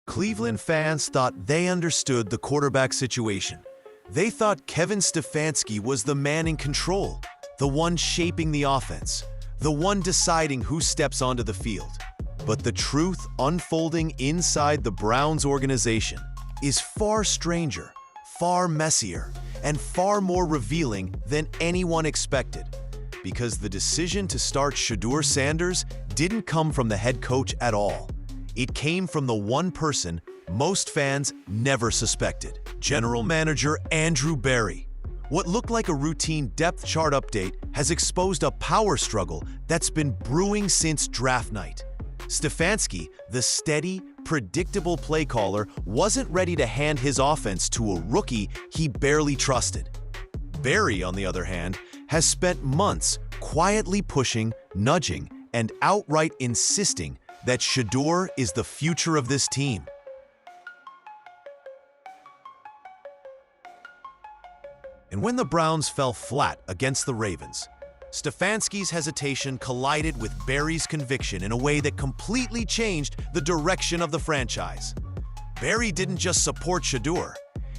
Cleveland fans thought they understood the quarterback situation. They thought Kevin Stefanski was the man in control, the one shaping the offense, the one deciding who steps onto the field. But the truth unfolding inside the Browns organization is far stranger, far messier, and far more revealing than anyone expected. Because the decision to start Shedeur Sanders didn't come from the head coach at all. It came from the one person most fans never suspected, General Manager Andrew Berry. What looked like a routine depth chart update has exposed a power struggle that's been brewing since draft night. Stefanski, the steady, predictable play caller, wasn't ready to hand his offense to a rookie he barely trusted. Berry, on the other hand, has spent months quietly pushing, nudging, and outright insisting that Shedeur is the future of this team. And when the Browns fell flat against the Ravens, Stefanski's hesitation collided with Berry's conviction in a way that completely changed the direction of the franchise. Berry didn't just support Shedeur,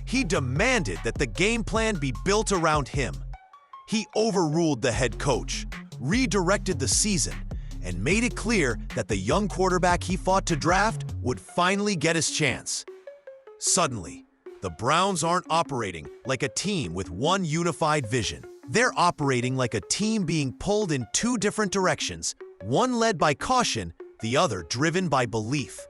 he demanded that the game plan be built around him. He overruled the head coach, redirected the season, and made it clear that the young quarterback he fought to draft would finally get his chance. Suddenly, the Browns aren't operating like a team with one unified vision. They're operating like a team being pulled in two different directions, one led by caution, the other driven by belief.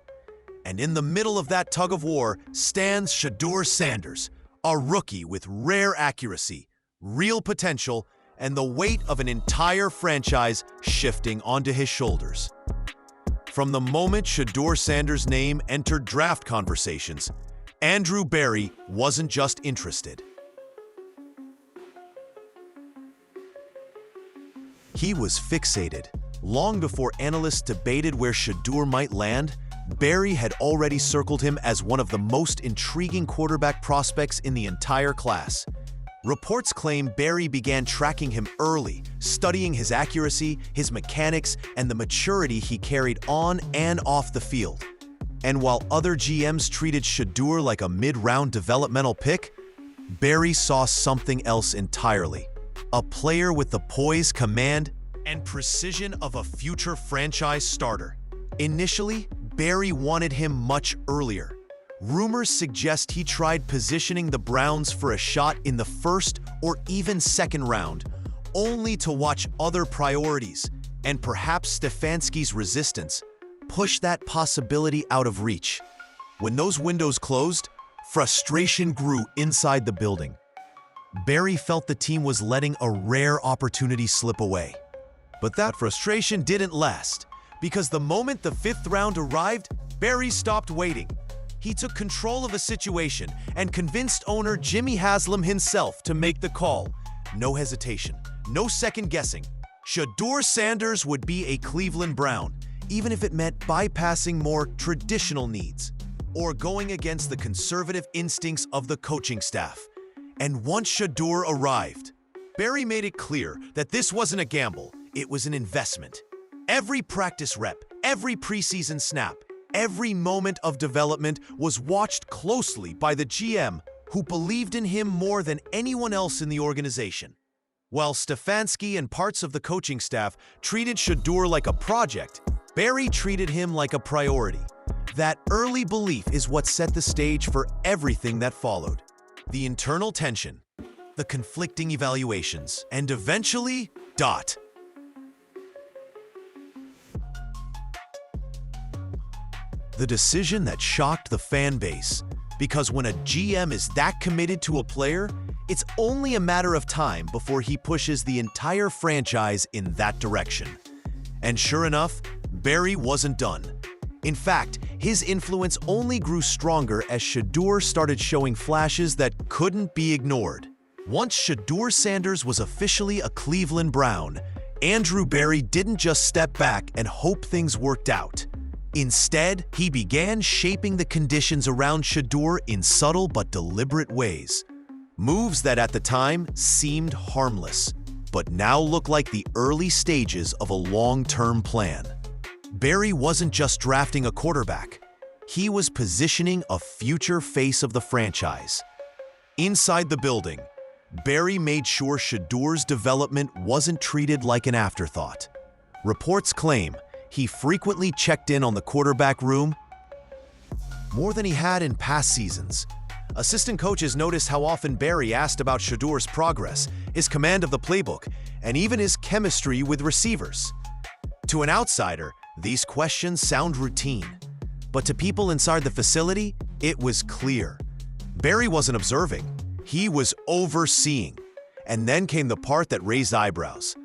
And in the middle of that tug-of-war stands Shedeur Sanders, a rookie with rare accuracy, real potential, and the weight of an entire franchise shifting onto his shoulders. From the moment Shedeur Sanders' name entered draft conversations, Andrew Berry wasn't just interested. He was fixated. Long before analysts debated where Shedeur might land, Berry had already circled him as one of the most intriguing quarterback prospects in the entire class. Reports claim Berry began tracking him early, studying his accuracy, his mechanics, and the maturity he carried on and off the field. And while other GMs treated Shedeur like a mid-round developmental pick, Berry saw something else entirely. A player with the poise, command, and precision of a future franchise starter. Initially, Berry wanted him much earlier. Rumors suggest he tried positioning the Browns for a shot in the first or even second round, only to watch other priorities, and perhaps Stefanski's resistance, push that possibility out of reach. When those windows closed, frustration grew inside the building. Berry felt the team was letting a rare opportunity slip away. But that frustration didn't last, because the moment the fifth round arrived, Berry stopped waiting. He took control of the situation and convinced owner Jimmy Haslam himself to make the call. No hesitation, no second guessing. Shedeur Sanders would be a Cleveland Brown, even if it meant bypassing more traditional needs or going against the conservative instincts of the coaching staff. And once Shedeur arrived, Berry made it clear that this wasn't a gamble, it was an investment. Every practice rep, every preseason snap, every moment of development was watched closely by the GM, who believed in him more than anyone else in the organization. While Stefanski and parts of the coaching staff treated Shedeur like a project, Berry treated him like a priority. That early belief is what set the stage for everything that followed. The internal tension, the conflicting evaluations, and eventually, the decision that shocked the fan base, because when a GM is that committed to a player, it's only a matter of time before he pushes the entire franchise in that direction. And sure enough, Berry wasn't done. In fact, his influence only grew stronger as Shedeur started showing flashes that couldn't be ignored. Once Shedeur Sanders was officially a Cleveland Brown, Andrew Berry didn't just step back and hope things worked out. Instead, he began shaping the conditions around Shedeur in subtle but deliberate ways. Moves that at the time seemed harmless, but now look like the early stages of a long-term plan. Berry wasn't just drafting a quarterback. He was positioning a future face of the franchise. Inside the building, Barry made sure Shedeur's development wasn't treated like an afterthought. Reports claim he frequently checked in on the quarterback room more than he had in past seasons. Assistant coaches noticed how often Barry asked about Shedeur's progress, his command of the playbook, and even his chemistry with receivers. To an outsider, these questions sound routine. But to people inside the facility, it was clear. Barry wasn't observing, he was overseeing. And then came the part that raised eyebrows.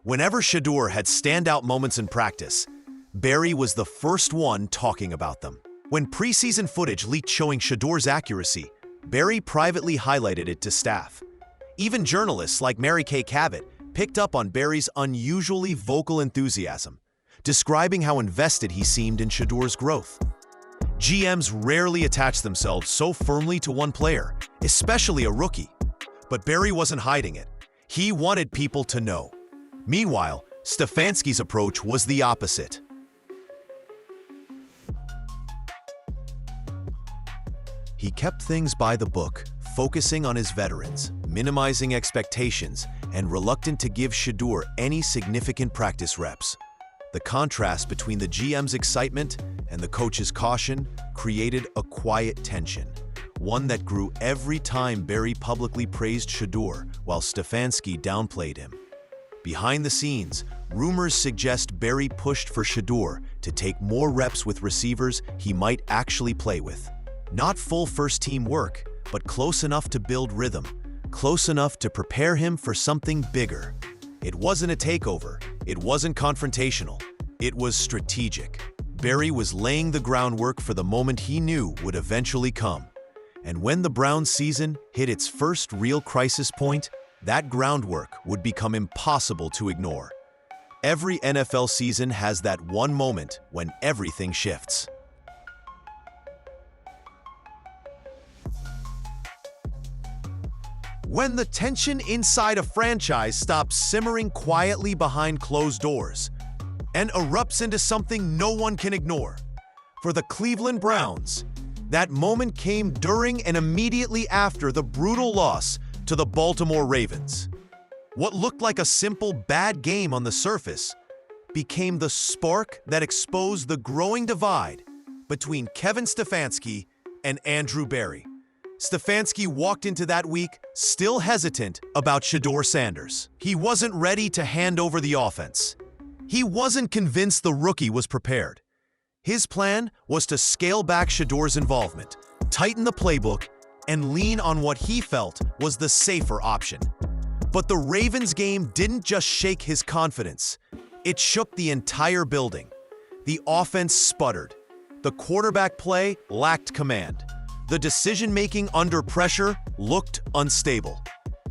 Whenever Shedeur had standout moments in practice, Barry was the first one talking about them. When preseason footage leaked showing Shedeur's accuracy, Barry privately highlighted it to staff. Even journalists like Mary Kay Cabot picked up on Barry's unusually vocal enthusiasm, describing how invested he seemed in Shedeur's growth. GMs rarely attach themselves so firmly to one player, especially a rookie. But Barry wasn't hiding it. He wanted people to know. Meanwhile, Stefanski's approach was the opposite. He kept things by the book, focusing on his veterans, minimizing expectations, and reluctant to give Shedeur any significant practice reps. The contrast between the GM's excitement and the coach's caution created a quiet tension, one that grew every time Barry publicly praised Shedeur while Stefanski downplayed him. Behind the scenes, rumors suggest Barry pushed for Shedeur to take more reps with receivers he might actually play with. Not full first-team work, but close enough to build rhythm, close enough to prepare him for something bigger. It wasn't a takeover, it wasn't confrontational, it was strategic. Barry was laying the groundwork for the moment he knew would eventually come. And when the Browns' season hit its first real crisis point, that groundwork would become impossible to ignore. Every NFL season has that one moment when everything shifts. When the tension inside a franchise stops simmering quietly behind closed doors and erupts into something no one can ignore. For the Cleveland Browns, that moment came during and immediately after the brutal loss to the Baltimore Ravens. What looked like a simple bad game on the surface became the spark that exposed the growing divide between Kevin Stefanski and Andrew Barry. Stefanski walked into that week still hesitant about Shedeur Sanders. He wasn't ready to hand over the offense. He wasn't convinced the rookie was prepared. His plan was to scale back Shedeur's involvement, tighten the playbook, and lean on what he felt was the safer option. But the Ravens game didn't just shake his confidence. It shook the entire building. The offense sputtered. The quarterback play lacked command. The decision-making under pressure looked unstable.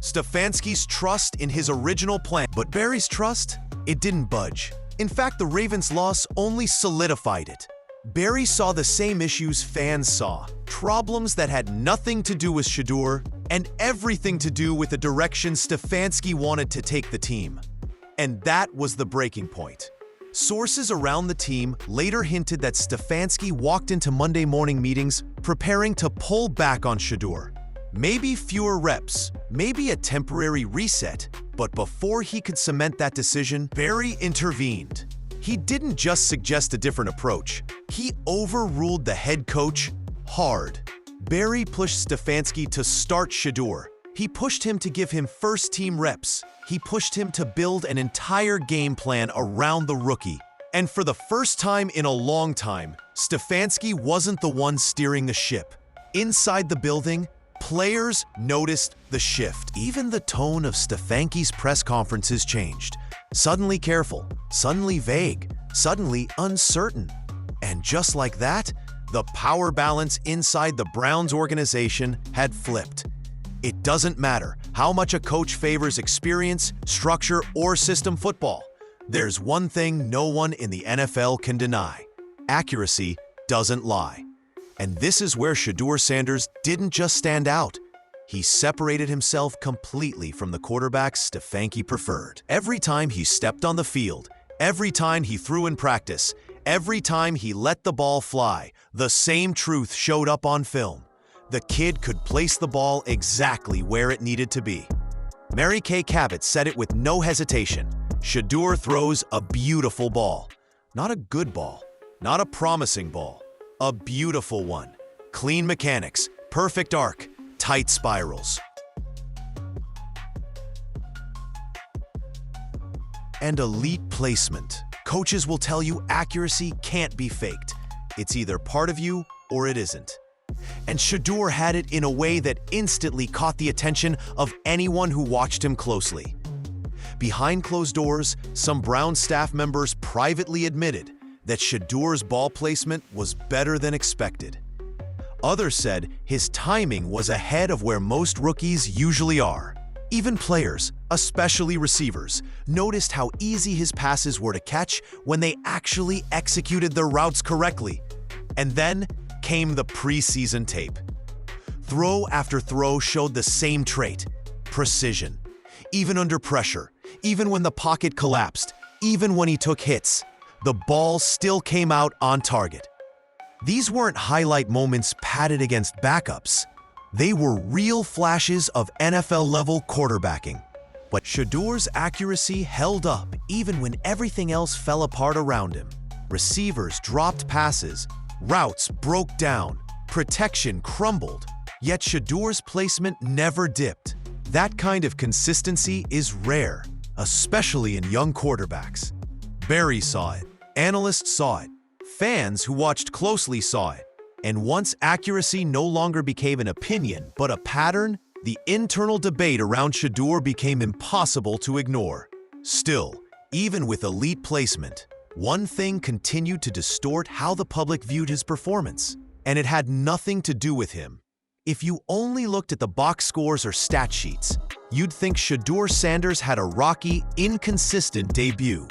Stefanski's trust in his original plan, but Barry's trust, it didn't budge. In fact, the Ravens' loss only solidified it. Barry saw the same issues fans saw, problems that had nothing to do with Shedeur and everything to do with the direction Stefanski wanted to take the team. And that was the breaking point. Sources around the team later hinted that Stefanski walked into Monday morning meetings preparing to pull back on Shedeur. Maybe fewer reps, maybe a temporary reset, but before he could cement that decision, Barry intervened. He didn't just suggest a different approach, he overruled the head coach hard. Barry pushed Stefanski to start Shedeur. He pushed him to give him first-team reps. He pushed him to build an entire game plan around the rookie. And for the first time in a long time, Stefanski wasn't the one steering the ship. Inside the building, players noticed the shift. Even the tone of Stefanski's press conferences changed. Suddenly careful, suddenly vague, suddenly uncertain. And just like that, the power balance inside the Browns organization had flipped. It doesn't matter how much a coach favors experience, structure, or system football. There's one thing no one in the NFL can deny. Accuracy doesn't lie. And this is where Shedeur Sanders didn't just stand out. He separated himself completely from the quarterbacks Stefanski preferred. Every time he stepped on the field, every time he threw in practice, Every time he let the ball fly, the same truth showed up on film. The kid could place the ball exactly where it needed to be. Mary Kay Cabot said it with no hesitation. Shedeur throws a beautiful ball. Not a good ball, not a promising ball, a beautiful one. Clean mechanics, perfect arc, tight spirals. And elite placement. Coaches will tell you accuracy can't be faked. It's either part of you or it isn't. And Shedeur had it in a way that instantly caught the attention of anyone who watched him closely. Behind closed doors, some Brown staff members privately admitted that Shedeur's ball placement was better than expected. Others said his timing was ahead of where most rookies usually are. Even players, especially receivers, noticed how easy his passes were to catch when they actually executed their routes correctly. And then came the preseason tape. Throw after throw showed the same trait: precision. Even under pressure, even when the pocket collapsed, even when he took hits, the ball still came out on target. These weren't highlight moments padded against backups. They were real flashes of NFL-level quarterbacking. But Shedeur's accuracy held up even when everything else fell apart around him. Receivers dropped passes, routes broke down, protection crumbled, yet Shedeur's placement never dipped. That kind of consistency is rare, especially in young quarterbacks. Barry saw it, analysts saw it, fans who watched closely saw it. And once accuracy no longer became an opinion but a pattern, the internal debate around Shedeur became impossible to ignore. Still, even with elite placement, one thing continued to distort how the public viewed his performance, and it had nothing to do with him. If you only looked at the box scores or stat sheets, you'd think Shedeur Sanders had a rocky, inconsistent debut.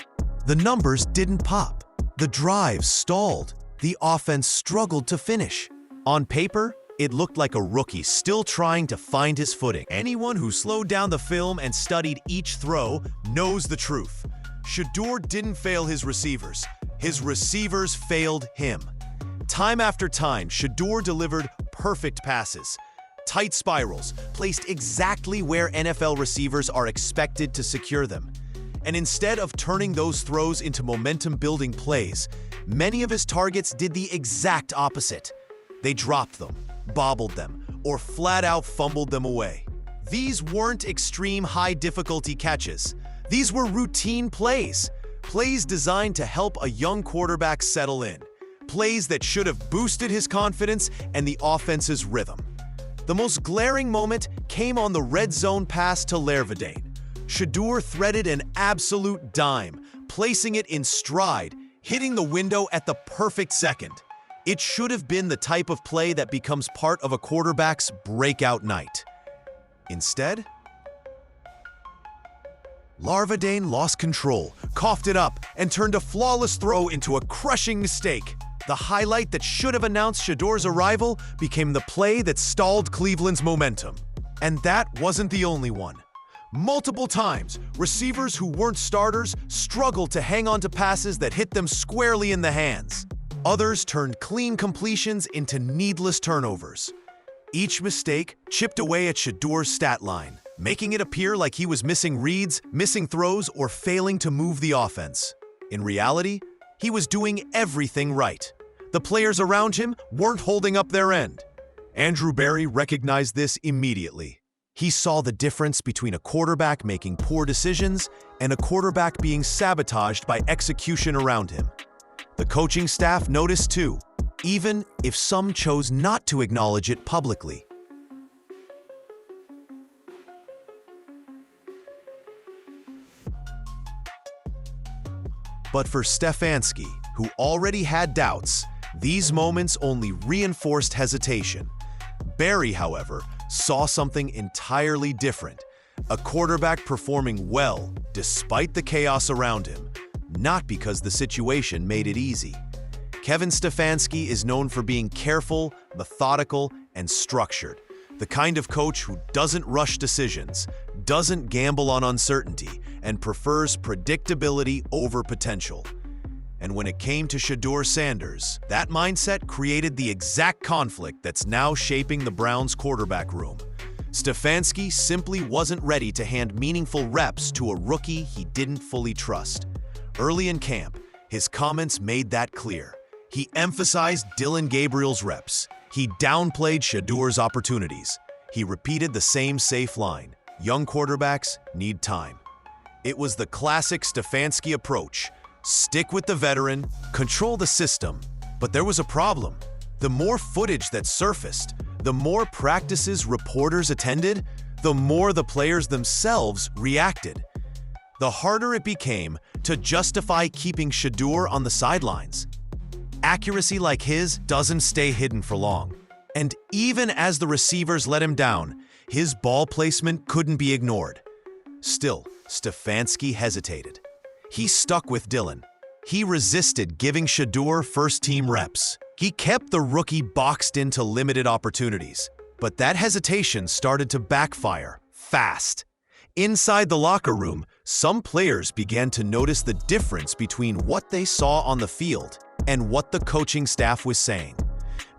The numbers didn't pop. The drives stalled. The offense struggled to finish. On paper, it looked like a rookie still trying to find his footing. Anyone who slowed down the film and studied each throw knows the truth. Shedeur didn't fail his receivers. His receivers failed him. Time after time, Shedeur delivered perfect passes. Tight spirals, placed exactly where NFL receivers are expected to secure them. And instead of turning those throws into momentum-building plays, many of his targets did the exact opposite. They dropped them, bobbled them, or flat-out fumbled them away. These weren't extreme high-difficulty catches. These were routine plays. Plays designed to help a young quarterback settle in. Plays that should have boosted his confidence and the offense's rhythm. The most glaring moment came on the red zone pass to Lervidane. Shedeur threaded an absolute dime, placing it in stride, hitting the window at the perfect second. It should have been the type of play that becomes part of a quarterback's breakout night. Instead, Lervidane lost control, coughed it up, and turned a flawless throw into a crushing mistake. The highlight that should have announced Shedeur's arrival became the play that stalled Cleveland's momentum. And that wasn't the only one. Multiple times, receivers who weren't starters struggled to hang on to passes that hit them squarely in the hands. Others turned clean completions into needless turnovers. Each mistake chipped away at Shedeur's stat line, making it appear like he was missing reads, missing throws, or failing to move the offense. In reality, he was doing everything right. The players around him weren't holding up their end. Andrew Barry recognized this immediately. He saw the difference between a quarterback making poor decisions and a quarterback being sabotaged by execution around him. The coaching staff noticed too, even if some chose not to acknowledge it publicly. But for Stefanski, who already had doubts, these moments only reinforced hesitation. Barry, however, saw something entirely different. A quarterback performing well despite the chaos around him, not because the situation made it easy. Kevin Stefanski is known for being careful, methodical, and structured. The kind of coach who doesn't rush decisions, doesn't gamble on uncertainty, and prefers predictability over potential. And when it came to Shedeur Sanders, that mindset created the exact conflict that's now shaping the Browns' quarterback room. Stefanski simply wasn't ready to hand meaningful reps to a rookie he didn't fully trust. Early in camp, his comments made that clear. He emphasized Dillon Gabriel's reps. He downplayed Shedeur's opportunities. He repeated the same safe line: young quarterbacks need time. It was the classic Stefanski approach: stick with the veteran, control the system. But there was a problem. The more footage that surfaced, the more practices reporters attended, the more the players themselves reacted. The harder it became to justify keeping Shedeur on the sidelines. Accuracy like his doesn't stay hidden for long. And even as the receivers let him down, his ball placement couldn't be ignored. Still, Stefanski hesitated. He stuck with Dillon. He resisted giving Shedeur first-team reps. He kept the rookie boxed into limited opportunities. But that hesitation started to backfire fast. Inside the locker room, some players began to notice the difference between what they saw on the field and what the coaching staff was saying.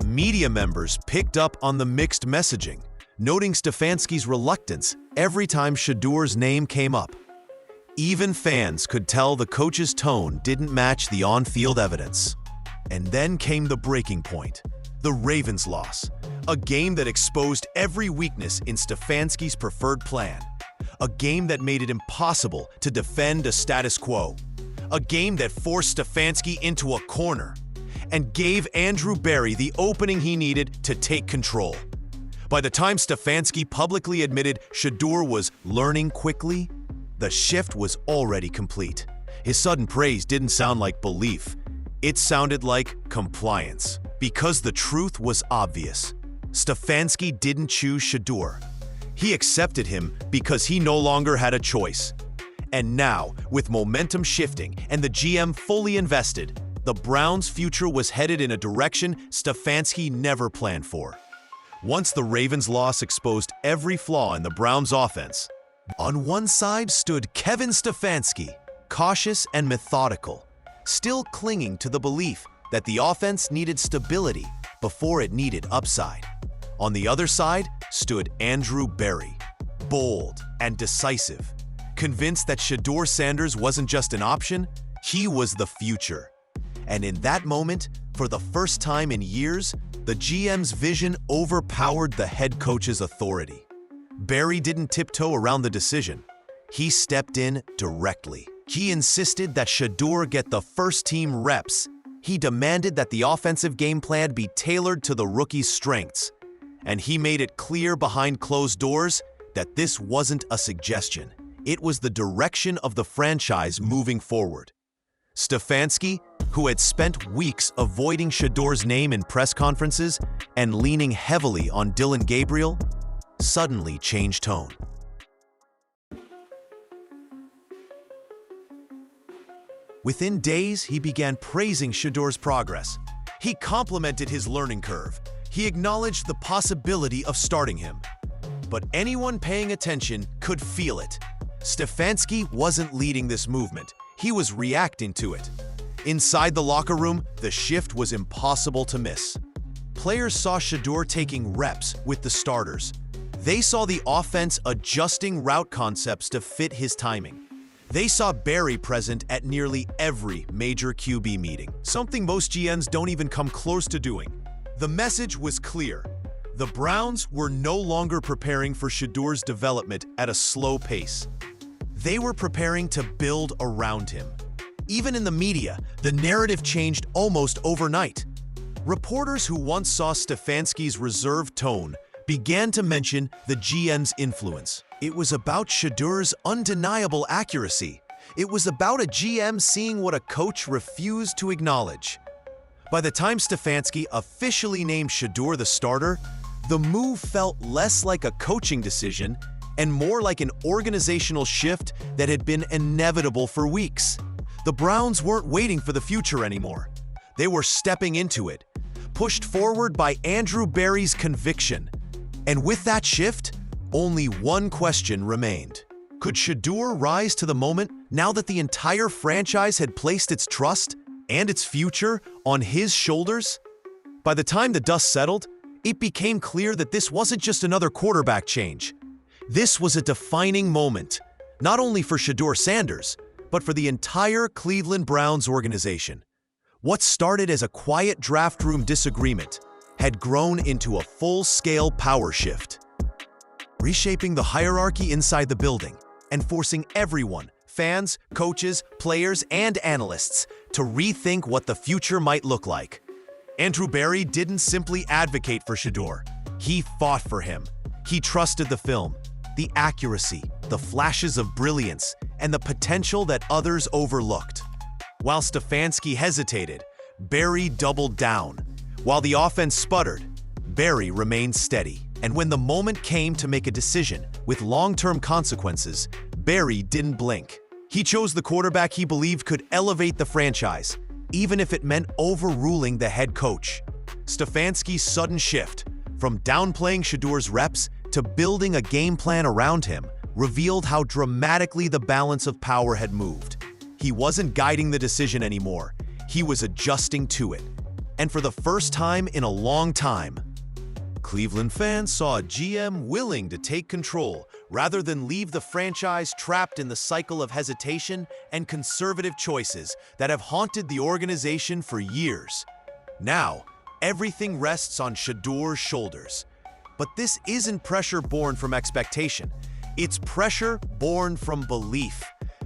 Media members picked up on the mixed messaging, noting Stefanski's reluctance every time Shedeur's name came up. Even fans could tell the coach's tone didn't match the on-field evidence. And then came the breaking point: the Ravens' loss, a game that exposed every weakness in Stefanski's preferred plan, a game that made it impossible to defend a status quo, a game that forced Stefanski into a corner and gave Andrew Berry the opening he needed to take control. By the time Stefanski publicly admitted Shedeur was learning quickly, the shift was already complete. His sudden praise didn't sound like belief. It sounded like compliance, because the truth was obvious. Stefanski didn't choose Shedeur. He accepted him because he no longer had a choice. And now, with momentum shifting and the GM fully invested, the Browns' future was headed in a direction Stefanski never planned for. Once the Ravens' loss exposed every flaw in the Browns' offense, on one side stood Kevin Stefanski, cautious and methodical, still clinging to the belief that the offense needed stability before it needed upside. On the other side stood Andrew Berry, bold and decisive, convinced that Shedeur Sanders wasn't just an option, he was the future. And in that moment, for the first time in years, the GM's vision overpowered the head coach's authority. Berry didn't tiptoe around the decision. He stepped in directly. He insisted that Shedeur get the first-team reps. He demanded that the offensive game plan be tailored to the rookie's strengths. And he made it clear behind closed doors that this wasn't a suggestion. It was the direction of the franchise moving forward. Stefanski, who had spent weeks avoiding Shedeur's name in press conferences and leaning heavily on Dillon Gabriel, suddenly changed tone. Within days, he began praising Shedeur's progress. He complimented his learning curve. He acknowledged the possibility of starting him. But anyone paying attention could feel it. Stefanski wasn't leading this movement. He was reacting to it. Inside the locker room, the shift was impossible to miss. Players saw Shedeur taking reps with the starters. They saw the offense adjusting route concepts to fit his timing. They saw Berry present at nearly every major QB meeting, something most GMs don't even come close to doing. The message was clear. The Browns were no longer preparing for Shedeur's development at a slow pace. They were preparing to build around him. Even in the media, the narrative changed almost overnight. Reporters who once saw Stefanski's reserved tone began to mention the GM's influence. It was about Shedeur's undeniable accuracy. It was about a GM seeing what a coach refused to acknowledge. By the time Stefanski officially named Shedeur the starter, the move felt less like a coaching decision and more like an organizational shift that had been inevitable for weeks. The Browns weren't waiting for the future anymore. They were stepping into it, pushed forward by Andrew Berry's conviction. And with that shift, only one question remained. Could Shedeur rise to the moment now that the entire franchise had placed its trust? and its future on his shoulders? By the time the dust settled, it became clear that this wasn't just another quarterback change. This was a defining moment, not only for Shedeur Sanders, but for the entire Cleveland Browns organization. What started as a quiet draft room disagreement had grown into a full-scale power shift, reshaping the hierarchy inside the building and forcing everyone, fans, coaches, players, and analysts, to rethink what the future might look like. Andrew Berry didn't simply advocate for Shedeur. He fought for him. He trusted the film, the accuracy, the flashes of brilliance, and the potential that others overlooked. While Stefanski hesitated, Berry doubled down. While the offense sputtered, Berry remained steady. And when the moment came to make a decision with long-term consequences, Berry didn't blink. He chose the quarterback he believed could elevate the franchise, even if it meant overruling the head coach. Stefanski's sudden shift, from downplaying Shedeur's reps to building a game plan around him, revealed how dramatically the balance of power had moved. He wasn't guiding the decision anymore. He was adjusting to it. And for the first time in a long time, Cleveland fans saw a GM willing to take control rather than leave the franchise trapped in the cycle of hesitation and conservative choices that have haunted the organization for years. Now, everything rests on Shedeur's shoulders. But this isn't pressure born from expectation. It's pressure born from belief,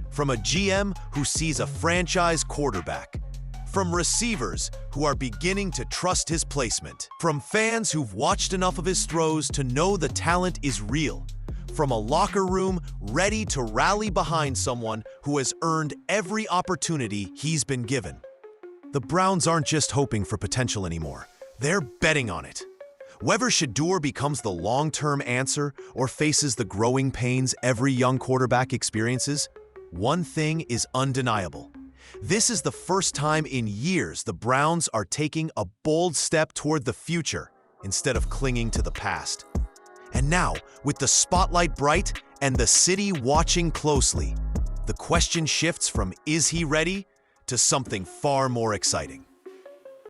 from a GM who sees a franchise quarterback, from receivers who are beginning to trust his placement, from fans who've watched enough of his throws to know the talent is real, from a locker room ready to rally behind someone who has earned every opportunity he's been given. The Browns aren't just hoping for potential anymore. They're betting on it. Whether Shedeur becomes the long-term answer or faces the growing pains every young quarterback experiences, one thing is undeniable. This is the first time in years the Browns are taking a bold step toward the future instead of clinging to the past. And now, with the spotlight bright and the city watching closely, the question shifts from "is he ready?" to something far more exciting.